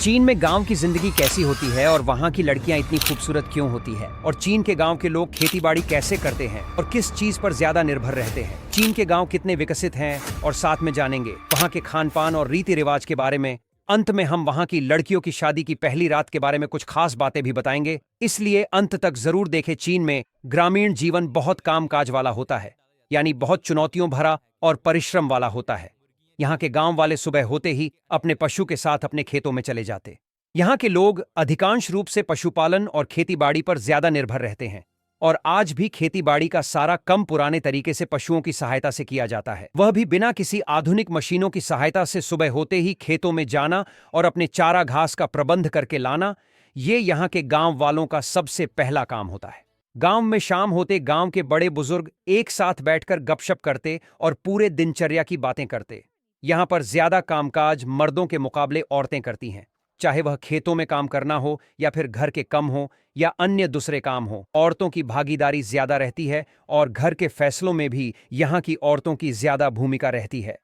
चीन में गांव की जिंदगी कैसी होती है और वहां की लड़कियां इतनी खूबसूरत क्यों होती है और चीन के गांव के लोग खेतीबाड़ी कैसे करते हैं और किस चीज पर ज्यादा निर्भर रहते हैं। चीन के गांव कितने विकसित हैं और साथ में जानेंगे वहां के खान पान और रीति रिवाज के बारे में। अंत में हम वहां की लड़कियों की शादी की पहली रात के बारे में कुछ खास बातें भी बताएंगे, इसलिए अंत तक जरूर देखें। चीन में ग्रामीण जीवन बहुत कामकाज वाला होता है, यानी बहुत चुनौतियों भरा और परिश्रम वाला होता है। यहाँ के गांव वाले सुबह होते ही अपने पशु के साथ अपने खेतों में चले जाते। यहाँ के लोग अधिकांश रूप से पशुपालन और खेतीबाड़ी पर ज्यादा निर्भर रहते हैं और आज भी खेतीबाड़ी का सारा काम पुराने तरीके से पशुओं की सहायता से किया जाता है, वह भी बिना किसी आधुनिक मशीनों की सहायता से। सुबह होते ही खेतों में जाना और अपने चारा घास का प्रबंध करके लाना, ये यहाँ के गांव वालों का सबसे पहला काम होता है। गांव में शाम होते गांव के बड़े बुजुर्ग एक साथ बैठकर गपशप करते और पूरे दिनचर्या की बातें करते। यहाँ पर ज्यादा कामकाज मर्दों के मुकाबले औरतें करती हैं, चाहे वह खेतों में काम करना हो या फिर घर के काम हो या अन्य दूसरे काम हो। औरतों की भागीदारी ज्यादा रहती है और घर के फैसलों में भी यहाँ की औरतों की ज्यादा भूमिका रहती है।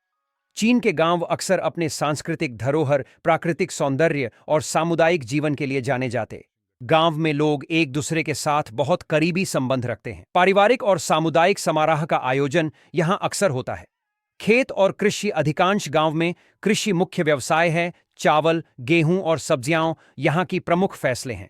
चीन के गांव अक्सर अपने सांस्कृतिक धरोहर, प्राकृतिक सौंदर्य और सामुदायिक जीवन के लिए जाने जाते। गांव में लोग एक दूसरे के साथ बहुत करीबी संबंध रखते हैं। पारिवारिक और सामुदायिक समारोह का आयोजन यहाँ अक्सर होता है। खेत और कृषि, अधिकांश गांव में कृषि मुख्य व्यवसाय है। चावल, गेहूं और सब्जियां यहाँ की प्रमुख फैसले हैं।